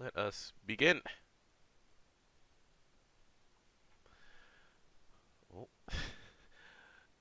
Let us begin. Oh.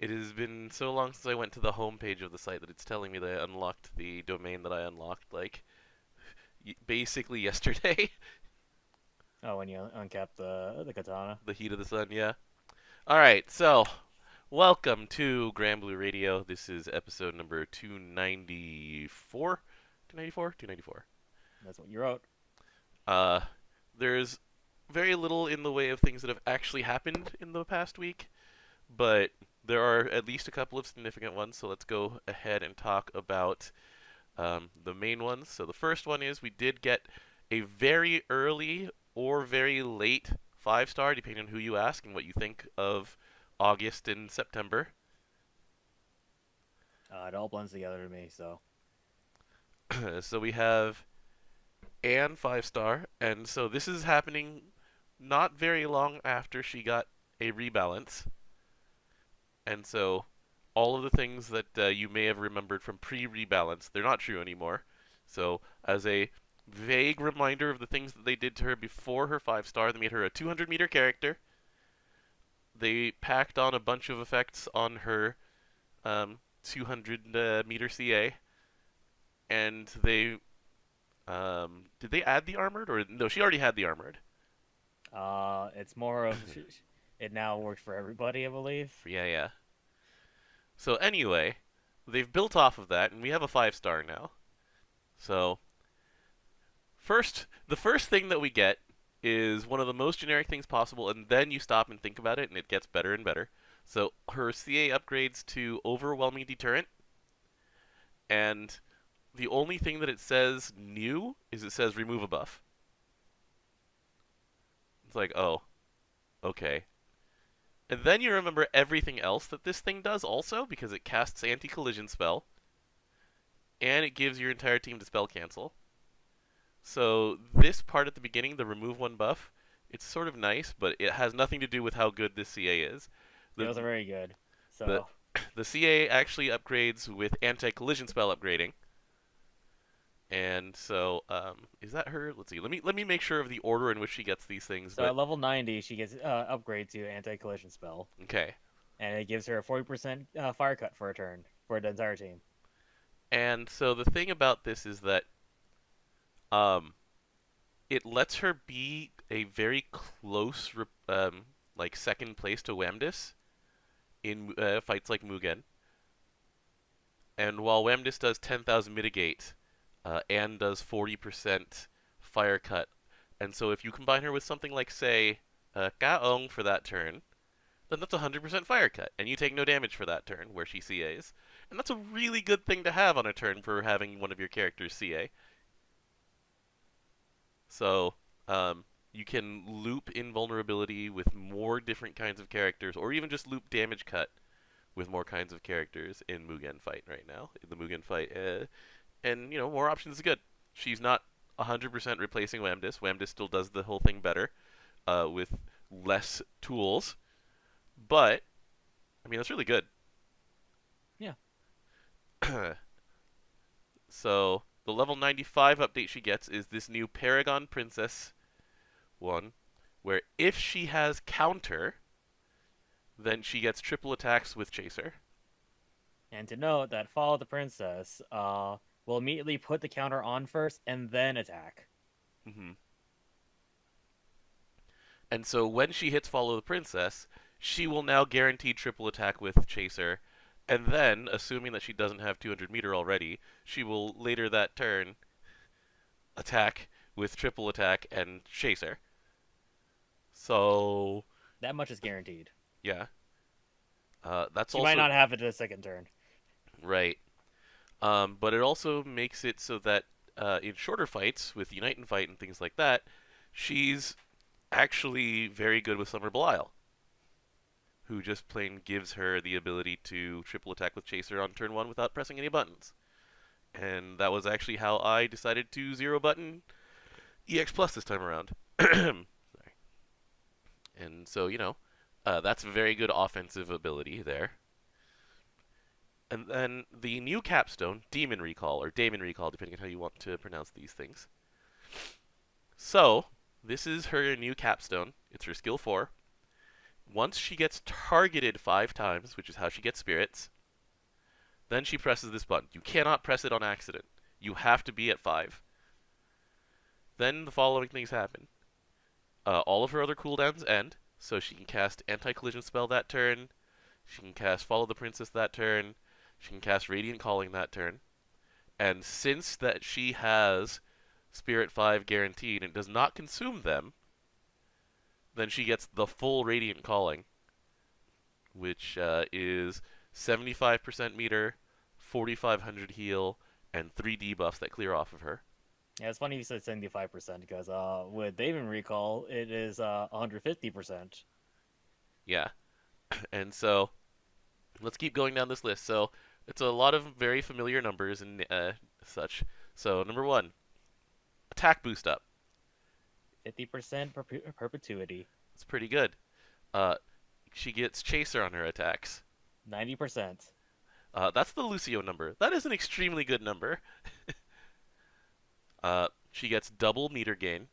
It has been so long since I went to the home page of the site that it's telling me that I unlocked the domain that I unlocked, like, basically yesterday. Oh, when you uncap the katana. The heat of the sun, yeah. Alright, so, welcome to Granblue Radio. This is episode number 294? 294? 294. That's what you wrote. Uh, there's very little in the way of things that have actually happened in the past week, but there are at least a couple of significant ones, so let's go ahead and talk about the main ones. So the first one is we did get a very early or very late 5-star, depending on who you ask and what you think of August and September. It all blends together to me. So So we have Anne 5-star, and so this is happening not very long after she got a rebalance. And so all of the things that you may have remembered from pre-rebalance, they're not true anymore. So as a vague reminder of the things that they did to her before her 5-star, they made her a 200-meter character. They packed on a bunch of effects on her 200-meter CA. And they... did they add the armored? Or no, she already had the armored. it's more of it now works for everybody, I believe. Yeah, yeah. So anyway, they've built off of that, and we have a 5-star now. So, the first thing that we get is one of the most generic things possible, and then you stop and think about it, and it gets better and better. So, her CA upgrades to Overwhelming Deterrent, and the only thing that it says new is it says remove a buff. It's like, oh, okay. And then you remember everything else that this thing does also, because it casts anti-collision spell, and it gives your entire team to spell cancel. So this part at the beginning, the remove one buff, it's sort of nice, but it has nothing to do with how good this CA is. It The was very good. the So the CA actually upgrades with anti-collision spell upgrading. And so, is that her? Let's see. Let me make sure of the order in which she gets these things. so But at level 90, she gets upgrade to anti-collision spell, okay. and it gives her a 40% fire cut for a turn for the entire team. And so the thing about this is that um, it lets her be a very close, like second place to Wamdis in fights like Mugen. And while Wamdis does 10,000 mitigate, Anne does 40% fire cut. And so if you combine her with something like, say, Kaong for that turn, then that's 100% fire cut, and you take no damage for that turn where she CAs. And that's a really good thing to have on a turn for having one of your characters CA. So, you can loop invulnerability with more different kinds of characters, or even just loop damage cut with more kinds of characters in Mugen Fight right now. In the Mugen Fight, and more options is good. She's not 100% replacing Wamdis. Wamdis still does the whole thing better, with less tools. But I mean, that's really good. Yeah. So the level 95 update she gets is this new Paragon Princess one, where if she has counter, then she gets triple attacks with Chaser. And to note that Follow the Princess will immediately put the counter on first and then attack. Mm-hmm. And so when she hits Follow the Princess, she will now guarantee triple attack with Chaser. And then, assuming that she doesn't have 200 meter already, she will later that turn attack with triple attack and Chaser. So, That much is guaranteed. yeah. That's She might also not have it the second turn. right. But it also makes it so that in shorter fights, with Unite and Fight and things like that, she's actually very good with Summer Belial, who just plain gives her the ability to triple attack with Chaser on turn 1 without pressing any buttons. And that was actually how I decided to zero button EX Plus this time around. Sorry. And so, that's a very good offensive ability there. And then the new capstone, Demon Recall, or Damon Recall, depending on how you want to pronounce these things. So, this is her new capstone. It's her skill 4. Once she gets targeted 5 times, which is how she gets spirits, then she presses this button. You cannot press it on accident. You have to be at 5. Then the following things happen. All of her other cooldowns end, so she can cast Anti-Collision Spell that turn, she can cast Follow the Princess that turn, she can cast Radiant Calling that turn, and since that she has Spirit 5 guaranteed and does not consume them, then she gets the full Radiant Calling, which is 75% meter, 4,500 heal, and 3 debuffs that clear off of her. Yeah, it's funny you said 75% because with Daemon Recall, it is 150%. Yeah, and so let's keep going down this list. So it's a lot of very familiar numbers and such. So number 1, attack boost up. 50% perpetuity. It's pretty good. Uh, she gets chaser on her attacks. 90%. That's the Lucio number. That is an extremely good number. She gets double meter gain.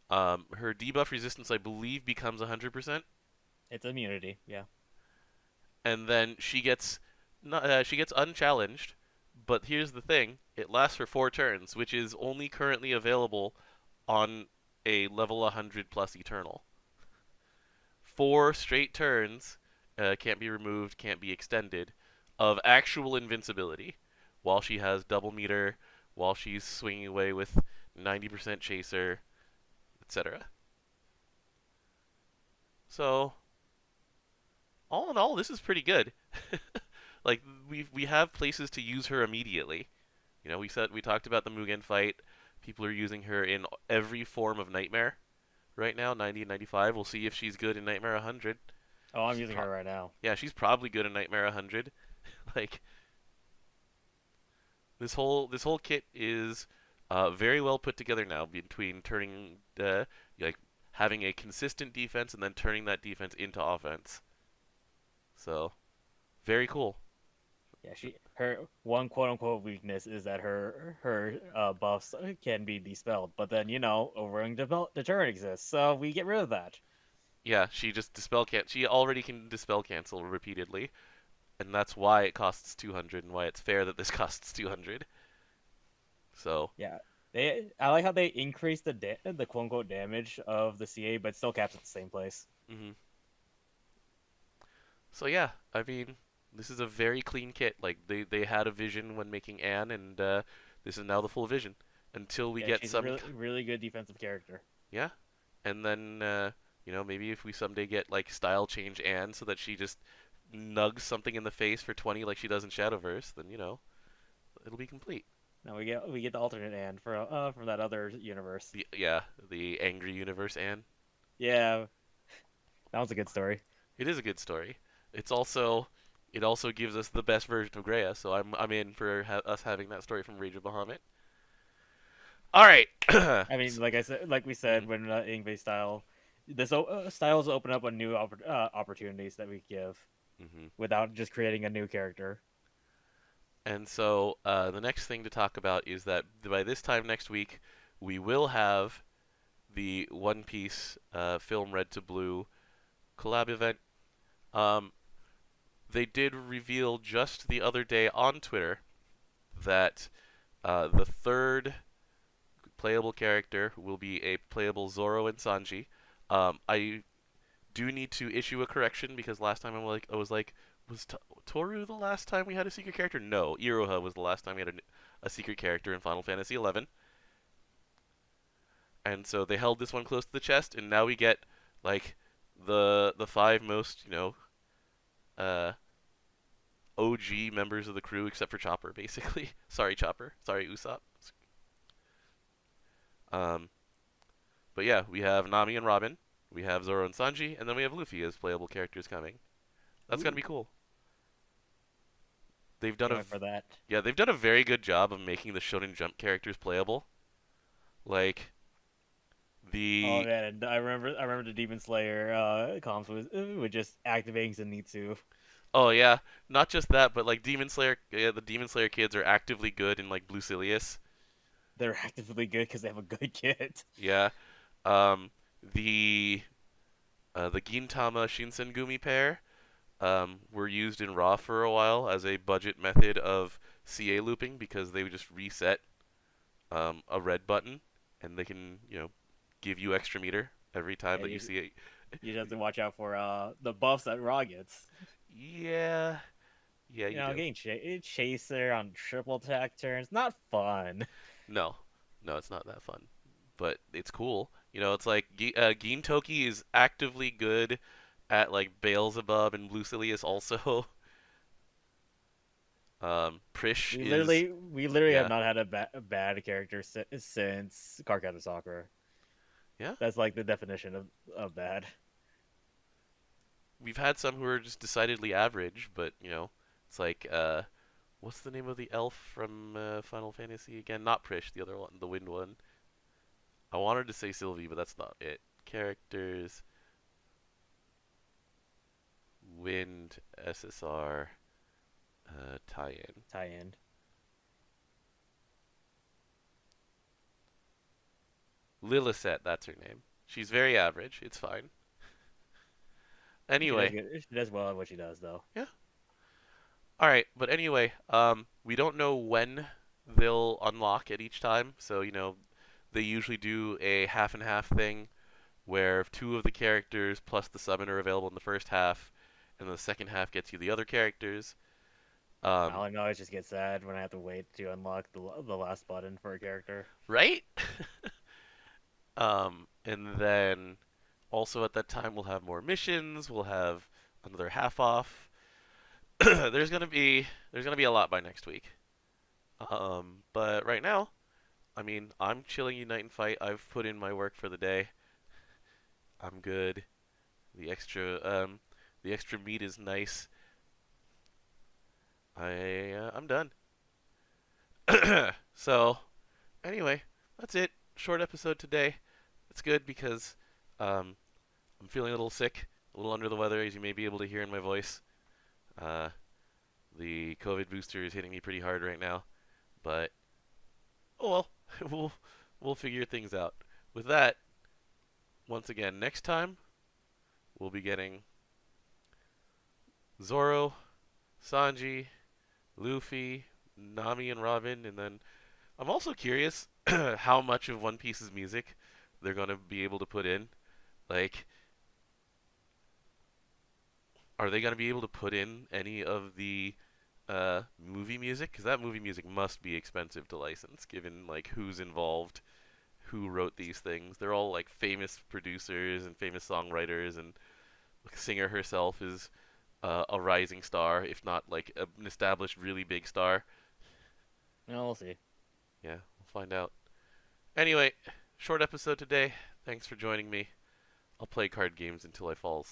Her debuff resistance, I believe, becomes 100%. It's immunity, yeah. And then she gets unchallenged. But here's the thing: it lasts for 4 turns, which is only currently available on a level 100 plus Eternal. 4 straight turns, can't be removed, can't be extended, of actual invincibility, while she has double meter, while she's swinging away with 90% chaser, etc. So, all in all, this is pretty good. Like we have places to use her immediately. You know, we talked about the Mugen fight. People are using her in every form of Nightmare right now, 90 and 95. We'll see if she's good in Nightmare 100. Oh, I'm using her right now. Yeah, she's probably good in Nightmare 100. Like this whole kit is very well put together now, between turning like having a consistent defense and then turning that defense into offense. So, very cool. Yeah, her one quote unquote weakness is that her buffs can be dispelled, but then overwhelming deterrent exists, so we get rid of that. Yeah, she already can dispel cancel repeatedly, and that's why it costs 200 and why it's fair that this costs 200. So, Yeah, I like how they increase the quote unquote damage of the CA, but still caps at the same place. mm-hmm. So yeah, I mean, this is a very clean kit. Like they had a vision when making Anne, and this is now the full vision. Until we Yeah, get she's some, a really good defensive character. yeah, and then maybe if we someday get like style change Anne so that she just nugs something in the face for 20 like she does in Shadowverse, then it'll be complete. Now we get the alternate Anne from that other universe. The angry universe Anne. Yeah, that was a good story. It is a good story. It also gives us the best version of Greya, so I'm in for us having that story from Rage of Bahamut. All right. I mean, like we said, when Ingve style, this styles open up a new opportunities that we give Mm-hmm. without just creating a new character. And so the next thing to talk about is that by this time next week, we will have the One Piece film Red to Blue collab event. They did reveal just the other day on Twitter that the third playable character will be a playable Zoro and Sanji. I do need to issue a correction because last time I was like, was Toru the last time we had a secret character? No, Iroha was the last time we had a secret character in Final Fantasy XI. And so they held this one close to the chest, and now we get like the 5 most uh, OG members of the crew except for Chopper, basically. Sorry, Chopper. Sorry, Usopp. Um, but yeah, we have Nami and Robin, we have Zoro and Sanji, and then we have Luffy as playable characters coming. That's gonna be cool. They've done For that. Yeah, they've done a very good job of making the Shonen Jump characters playable. Like Oh the man, I remember the Demon Slayer comps with just activating Zenitsu. Oh yeah, not just that, but like Demon Slayer, the Demon Slayer kids are actively good in like Blue Silius. they're actively good because they have a good kit. Yeah. Um, the Gintama Shinsengumi pair were used in Raw for a while as a budget method of CA looping because they would just reset a red button and they can, give you extra meter every time And that you see it. you just have to watch out for the buffs that Raw gets. Yeah, yeah, you do. Getting chaser on triple attack turns, not fun. No, no, it's not that fun, but it's cool. It's like Gintoki is actively good at like Beelzebub and Lucilius also. Prish is We literally have yeah, not had a bad character since Cardcaptor Sakura. yeah. That's like the definition of bad. We've had some who are just decidedly average, but it's like what's the name of the elf from Final Fantasy again? Not Prish, the other one, the wind one. I wanted to say Sylvie, but that's not it. Characters, Wind, SSR, tie-in. Tie-in. Lillicet, that's her name. She's very average. It's fine. Anyway, She does well at what she does, though. yeah. All right, but anyway, we don't know when they'll unlock at each time, so they usually do a half and half thing where two of the characters plus the summon are available in the first half, and the second half gets you the other characters. All I know is just get sad when I have to wait to unlock the last button for a character. Right? And then also at that time we'll have more missions. We'll have another half off. there's gonna be a lot by next week. But right now, I mean, I'm chilling Unite and Fight. I've put in my work for the day. I'm good. The extra meat is nice. I'm done. So anyway, that's it. Short episode today. It's good because um, I'm feeling a little sick, a little under the weather, as you may be able to hear in my voice. Uh, the COVID booster is hitting me pretty hard right now, but oh well, we'll figure things out. With that, once again, next time we'll be getting Zoro, Sanji, Luffy, Nami, and Robin, and then I'm also curious how much of One Piece's music they're gonna be able to put in. Like, are they gonna be able to put in any of the movie music? Because that movie music must be expensive to license, given like who's involved, who wrote these things. They're all like famous producers and famous songwriters, and like, singer herself is a rising star, if not like an established really big star. No, we'll see. Yeah, we'll find out. Anyway, short episode today. Thanks for joining me. I'll play card games until I falls.